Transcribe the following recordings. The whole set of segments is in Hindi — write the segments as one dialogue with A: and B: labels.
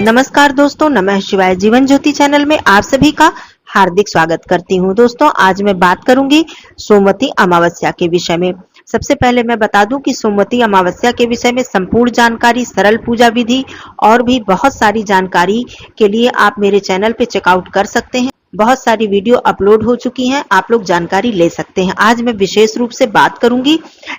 A: नमस्कार दोस्तों, नमः शिवाय। जीवन ज्योति चैनल में आप सभी का हार्दिक स्वागत करती हूं। दोस्तों, आज मैं बात करूंगी सोमवती अमावस्या के विषय में। सबसे पहले मैं बता दूं कि सोमवती अमावस्या के विषय में संपूर्ण जानकारी, सरल पूजा विधि और भी बहुत सारी जानकारी के लिए आप मेरे चैनल पे चेकआउट कर सकते हैं। बहुत सारी वीडियो अपलोड हो चुकी हैं, आप लोग जानकारी ले सकते हैं। आज मैं विशेष रूप से बात करूंगी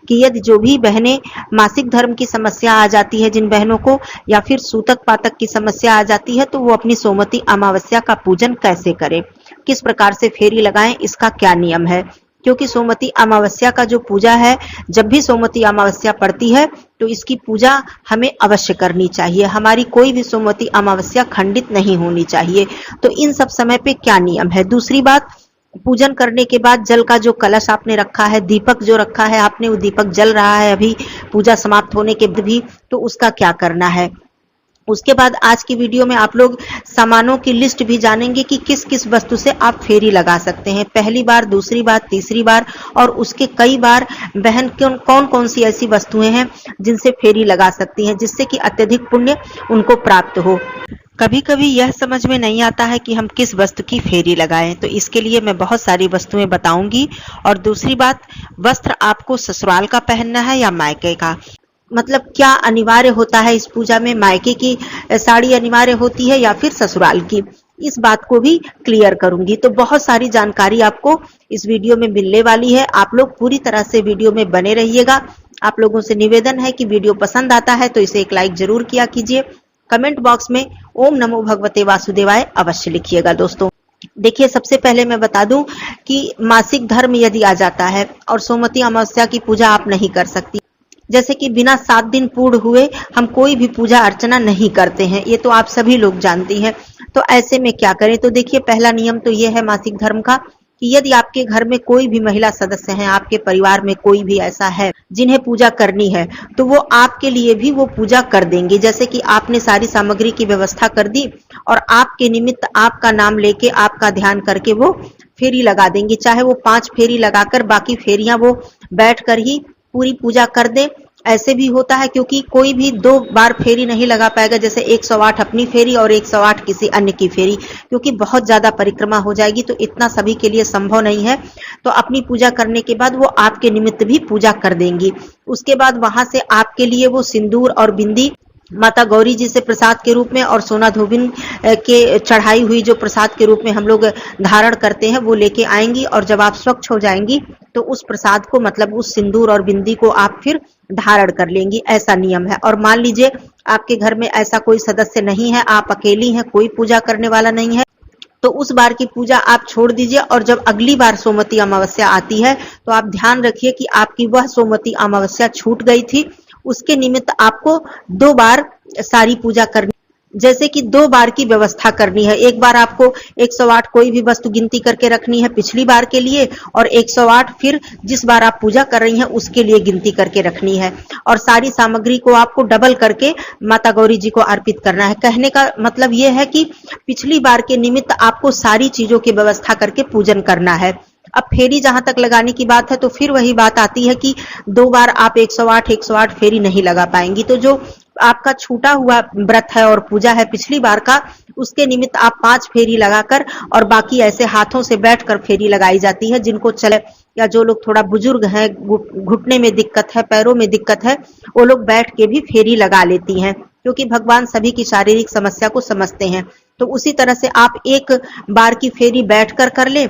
A: कि यदि जो भी बहनें मासिक धर्म की समस्या आ जाती है, जिन बहनों को, या फिर सूतक पातक की समस्या आ जाती है, तो वो अपनी सोमवती अमावस्या का पूजन कैसे करें, किस प्रकार से फेरी लगाएं, इसका क्या नियम है। क्योंकि सोमवती अमावस्या का जो पूजा है, जब भी सोमवती अमावस्या पड़ती है तो इसकी पूजा हमें अवश्य करनी चाहिए। हमारी कोई भी सोमवती अमावस्या खंडित नहीं होनी चाहिए। तो इन सब समय पे क्या नियम है। दूसरी बात, पूजन करने के बाद जल का जो कलश आपने रखा है, दीपक जो रखा है आपने, वो दीपक जल रहा है अभी पूजा समाप्त होने के बाद भी, तो उसका क्या करना है। उसके बाद आज की वीडियो में आप लोग सामानों की लिस्ट भी जानेंगे कि किस किस वस्तु से आप फेरी लगा सकते हैं। पहली बार, दूसरी बार, तीसरी बार और उसके कई बार बहन कौन कौन सी ऐसी वस्तुएं हैं जिनसे फेरी लगा सकती हैं, जिससे कि अत्यधिक पुण्य उनको प्राप्त हो। कभी कभी यह समझ में नहीं आता है कि हम किस वस्तु की फेरी लगाएं, तो इसके लिए मैं बहुत सारी वस्तुएं बताऊंगी। और दूसरी बात, वस्त्र आपको ससुराल का पहनना है या मायके का, मतलब क्या अनिवार्य होता है इस पूजा में, मायके की साड़ी अनिवार्य होती है या फिर ससुराल की, इस बात को भी क्लियर करूंगी। तो बहुत सारी जानकारी आपको इस वीडियो में मिलने वाली है। आप लोग पूरी तरह से वीडियो में बने रहिएगा। आप लोगों से निवेदन है कि वीडियो पसंद आता है तो इसे एक लाइक जरूर किया कीजिए। कमेंट बॉक्स में ओम नमो भगवते वासुदेवाय अवश्य लिखिएगा। दोस्तों देखिए, सबसे पहले मैं बता दूं कि मासिक धर्म यदि आ जाता है और सोमवती अमावस्या की पूजा आप नहीं कर सकती, जैसे कि बिना 7 दिन पूर्ण हुए हम कोई भी पूजा अर्चना नहीं करते हैं, ये तो आप सभी लोग जानती हैं। तो ऐसे में क्या करें। तो देखिए, पहला नियम तो ये है मासिक धर्म का कि यदि आपके घर में कोई भी महिला सदस्य है, आपके परिवार में कोई भी ऐसा है जिन्हें पूजा करनी है, तो वो आपके लिए भी वो पूजा कर देंगे। जैसे कि आपने सारी सामग्री की व्यवस्था कर दी और आपके निमित्त आपका नाम लेके, आपका ध्यान करके वो फेरी लगा देंगे। चाहे वो 5 फेरी लगाकर बाकी फेरियां वो बैठ कर ही पूरी पूजा कर दे, ऐसे भी होता है। क्योंकि कोई भी 2 बार फेरी नहीं लगा पाएगा, जैसे 108 अपनी फेरी और 108 किसी अन्य की फेरी, क्योंकि बहुत ज्यादा परिक्रमा हो जाएगी, तो इतना सभी के लिए संभव नहीं है। तो अपनी पूजा करने के बाद वो आपके निमित्त भी पूजा कर देंगी। उसके बाद वहां से आपके लिए वो सिंदूर और बिंदी माता गौरी जी से प्रसाद के रूप में और सोना धोबिन के चढ़ाई हुई जो प्रसाद के रूप में हम लोग धारण करते हैं, वो लेके आएंगी। और जब आप स्वच्छ हो जाएंगी तो उस प्रसाद को, मतलब उस सिंदूर और बिंदी को आप फिर धारण कर लेंगी। ऐसा नियम है। और मान लीजिए आपके घर में ऐसा कोई सदस्य नहीं है, आप अकेली हैं, कोई पूजा करने वाला नहीं है, तो उस बार की पूजा आप छोड़ दीजिए। और जब अगली बार सोमवती अमावस्या आती है तो आप ध्यान रखिए कि आपकी वह सोमवती अमावस्या छूट गई थी, उसके निमित्त आपको 2 बार सारी पूजा करनी, जैसे कि 2 बार की व्यवस्था करनी है। एक बार आपको 108 कोई भी वस्तु गिनती करके रखनी है पिछली बार के लिए, और 108 फिर जिस बार आप पूजा कर रही हैं उसके लिए गिनती करके रखनी है। और सारी सामग्री को आपको डबल करके माता गौरी जी को अर्पित करना है। कहने का मतलब यह है कि पिछली बार के निमित्त आपको सारी चीजों की व्यवस्था करके पूजन करना है। अब फेरी जहां तक लगाने की बात है, तो फिर वही बात आती है कि 2 बार आप 108 फेरी नहीं लगा पाएंगी। तो जो आपका छूटा हुआ व्रत है और पूजा है पिछली बार का, उसके निमित्त आप 5 फेरी लगाकर, और बाकी ऐसे हाथों से बैठकर फेरी लगाई जाती है। जिनको चले, या जो लोग थोड़ा बुजुर्ग हैं, घुटने में दिक्कत है, पैरों में दिक्कत है, वो लोग बैठ के भी फेरी लगा लेती हैं, क्योंकि भगवान सभी की शारीरिक समस्या को समझते हैं। तो उसी तरह से आप एक बार की फेरी बैठकर कर ले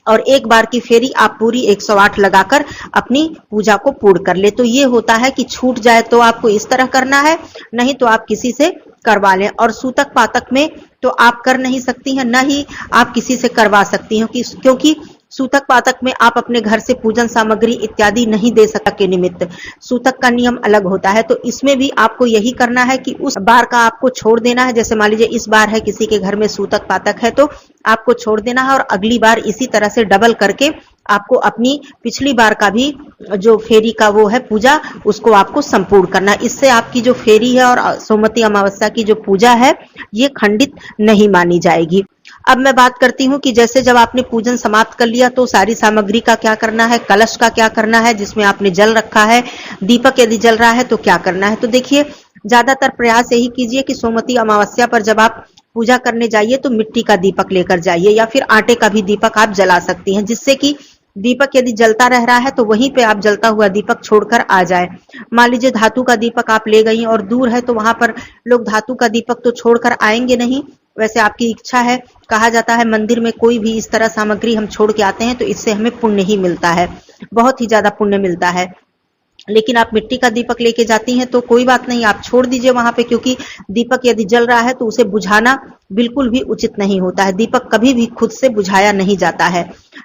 A: और एक बार की फेरी आप पूरी 108 लगाकर अपनी पूजा को पूर्ण कर ले। तो ये होता है कि छूट जाए तो आपको इस तरह करना है, नहीं तो आप किसी से करवा लें। और सूतक पातक में तो आप कर नहीं सकती हैं, न ही आप किसी से करवा सकती हैं, क्योंकि सूतक पातक में आप अपने घर से पूजन सामग्री इत्यादि नहीं दे सकते के निमित्त, सूतक का नियम अलग होता है। तो इसमें भी आपको यही करना है कि उस बार का आपको छोड़ देना है। जैसे मान लीजिए इस बार है किसी के घर में सूतक पातक है, तो आपको छोड़ देना है, और अगली बार इसी तरह से डबल करके आपको अपनी पिछली बार का भी जो फेरी का वो है पूजा, उसको आपको संपूर्ण करना। इससे आपकी जो फेरी है और सोमवती अमावस्या की जो पूजा है, ये खंडित नहीं मानी जाएगी। अब मैं बात करती हूँ कि जैसे जब आपने पूजन समाप्त कर लिया तो सारी सामग्री का क्या करना है, कलश का क्या करना है जिसमें आपने जल रखा है, दीपक यदि जल रहा है तो क्या करना है। तो देखिए, ज्यादातर प्रयास यही कीजिए कि सोमवती अमावस्या पर जब आप पूजा करने जाइए तो मिट्टी का दीपक लेकर जाइए या फिर आटे का भी दीपक आप जला सकती हैं, जिससे कि दीपक यदि जलता रह रहा है तो वहीं पे आप जलता हुआ दीपक छोड़कर आ जाए। मान लीजिए धातु का दीपक आप ले गई और दूर है तो वहां पर लोग धातु का दीपक तो छोड़कर आएंगे नहीं, वैसे आपकी इच्छा है। कहा जाता है मंदिर में कोई भी इस तरह सामग्री हम छोड़ के आते हैं तो इससे हमें पुण्य ही मिलता है, बहुत ही ज्यादा पुण्य मिलता है। लेकिन आप मिट्टी का दीपक लेके जाती हैं तो कोई बात नहीं, आप छोड़ दीजिए वहां पे, क्योंकि दीपक यदि जल रहा है तो उसे बुझाना बिल्कुल भी उचित नहीं होता है। दीपक कभी भी खुद से बुझाया नहीं जाता है।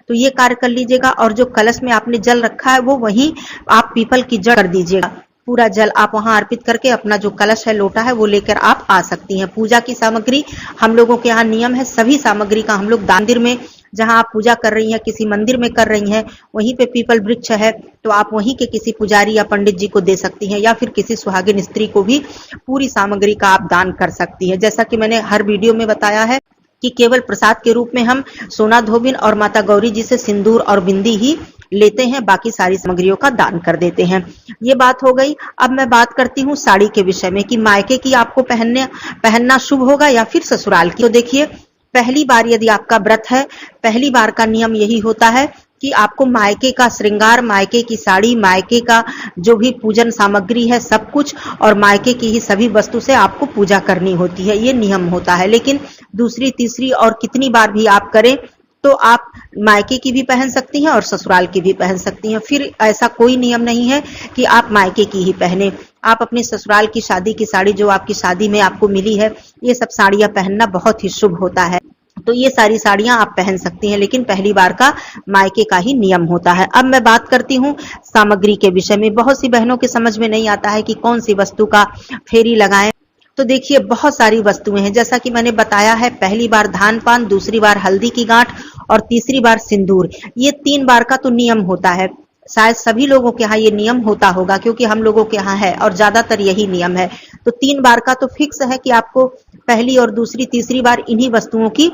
A: तो ये कार्य कर लीजिएगा। और जो कलश में आपने जल रखा है वो वहीं आप पीपल की जड़ कर दीजिएगा। पूरा जल आप वहां अर्पित करके अपना जो कलश है, लोटा है, वो लेकर आप आ सकती हैं। पूजा की सामग्री हम लोगों के यहाँ नियम है, सभी सामग्री का हम लोग मंदिर में, जहां आप पूजा कर रही हैं, किसी मंदिर में कर रही हैं, वहीं पे पीपल वृक्ष है तो आप वहीं के किसी पुजारी या पंडित जी को दे सकती हैं, या फिर किसी सुहागिन स्त्री को भी पूरी सामग्री का आप दान कर सकती हैं। जैसा कि मैंने हर वीडियो में बताया है कि केवल प्रसाद के रूप में हम सोना धोबिन और माता गौरी जी से सिंदूर और बिंदी ही लेते हैं, बाकी सारी सामग्रियों का दान कर देते हैं। ये बात हो गई। अब मैं बात करती हूँ साड़ी के विषय में कि मायके की आपको पहनना शुभ होगा या फिर ससुराल की। तो देखिए, पहली बार यदि आपका व्रत है, पहली बार का नियम यही होता है कि आपको मायके का श्रृंगार, मायके की साड़ी, मायके का जो भी पूजन सामग्री है सब कुछ, और मायके की ही सभी वस्तु से आपको पूजा करनी होती है, ये नियम होता है। लेकिन दूसरी, तीसरी और कितनी बार भी आप करें तो आप मायके की भी पहन सकती हैं और ससुराल की भी पहन सकती हैं। फिर ऐसा कोई नियम नहीं है कि आप मायके की ही पहने। आप अपने ससुराल की शादी की साड़ी जो आपकी शादी में आपको मिली है, ये सब साड़ियां पहनना बहुत ही शुभ होता है, तो ये सारी साड़ियां आप पहन सकती हैं। लेकिन पहली बार का मायके का ही नियम होता है। अब मैं बात करती हूँ सामग्री के विषय में। बहुत सी बहनों के समझ में नहीं आता है कि कौन सी वस्तु का फेरी लगाएं। तो देखिए, बहुत सारी वस्तुएं हैं, जैसा कि मैंने बताया है, पहली बार धान पान, दूसरी बार हल्दी की गांठ और तीसरी बार सिंदूर। ये 3 बार का तो नियम होता है। शायद सभी लोगों के यहाँ ये नियम होता होगा, क्योंकि हम लोगों के यहाँ है और ज्यादातर यही नियम है। तो 3 बार का तो फिक्स है कि आपको पहली और दूसरी, तीसरी बार इन्हीं वस्तुओं की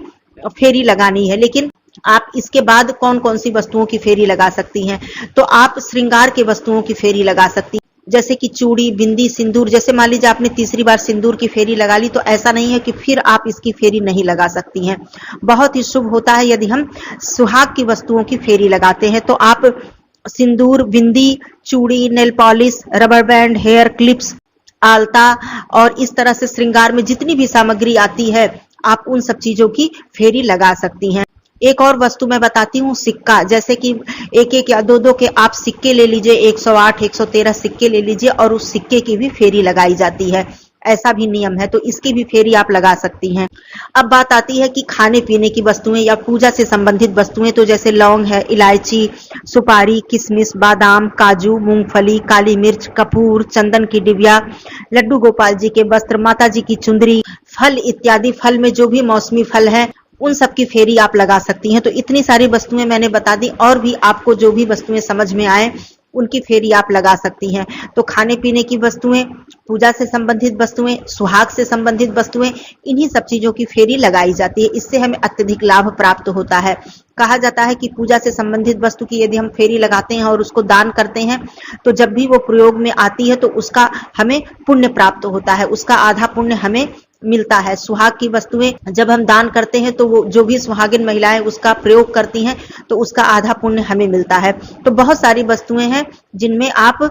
A: फेरी लगानी है। लेकिन आप इसके बाद कौन कौन सी वस्तुओं की फेरी लगा सकती हैं? तो आप श्रृंगार के वस्तुओं की फेरी लगा सकती हैं, जैसे कि चूड़ी, बिंदी, सिंदूर। जैसे मान लीजिए आपने तीसरी बार सिंदूर की फेरी लगा ली, तो ऐसा नहीं है कि फिर आप इसकी फेरी नहीं लगा सकती हैं। बहुत ही शुभ होता है यदि हम सुहाग की वस्तुओं की फेरी लगाते हैं। तो आप सिंदूर, बिंदी, चूड़ी, nail polish, rubber band, hair clips, आलता और इस तरह से श्रृंगार में जितनी भी सामग्री आती है, आप उन सब चीजों की फेरी लगा सकती हैं। एक और वस्तु मैं बताती हूँ, सिक्का। जैसे कि 1-1 या 2-2 के आप सिक्के ले लीजिए, 108, 113 सिक्के ले लीजिए और उस सिक्के की भी फेरी लगाई जाती है। ऐसा भी नियम है, तो इसकी भी फेरी आप लगा सकती हैं। अब बात आती है कि खाने पीने की वस्तुएं या पूजा से संबंधित वस्तुएं, तो जैसे लौंग है, इलायची, सुपारी, किशमिश, बादाम, काजू, मूंगफली, काली मिर्च, कपूर, चंदन की डिबिया, लड्डू गोपाल जी के वस्त्र, माता जी की चुंदरी, फल इत्यादि। फल में जो भी मौसमी फल है उन सब की फेरी आप लगा सकती हैं। तो इतनी सारी वस्तुएं मैंने बता दी, और भी आपको जो भी वस्तुएं समझ में आए उनकी फेरी आप लगा सकती हैं। तो खाने पीने की वस्तुएं, पूजा से संबंधित वस्तुएं, सुहाग से संबंधित वस्तुएं, इन्हीं सब चीजों की फेरी लगाई जाती है। इससे हमें अत्यधिक लाभ प्राप्त होता है। कहा जाता है कि पूजा से संबंधित वस्तु की यदि हम फेरी लगाते हैं और उसको दान करते हैं, तो जब भी वो प्रयोग में आती है तो उसका हमें पुण्य प्राप्त होता है, उसका आधा पुण्य हमें मिलता है। सुहाग की वस्तुएं जब हम दान करते हैं तो वो जो भी सुहागिन महिलाएं उसका प्रयोग करती हैं तो उसका आधा पुण्य हमें मिलता है। तो बहुत सारी वस्तुएं हैं जिनमें आप,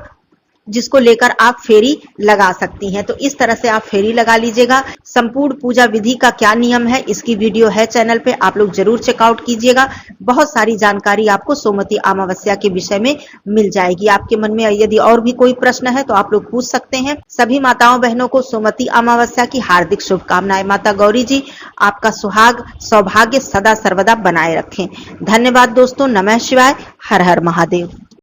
A: जिसको लेकर आप फेरी लगा सकती हैं। तो इस तरह से आप फेरी लगा लीजिएगा। संपूर्ण पूजा विधि का क्या नियम है, इसकी वीडियो है चैनल पे, आप लोग जरूर चेकआउट कीजिएगा। बहुत सारी जानकारी आपको सोमवती अमावस्या के विषय में मिल जाएगी। आपके मन में यदि और भी कोई प्रश्न है तो आप लोग पूछ सकते हैं। सभी माताओं बहनों को सोमवती अमावस्या की हार्दिक शुभकामनाएं। माता गौरी जी आपका सुहाग सौभाग्य सदा सर्वदा बनाए रखें। धन्यवाद दोस्तों। नमः शिवाय। हर हर महादेव।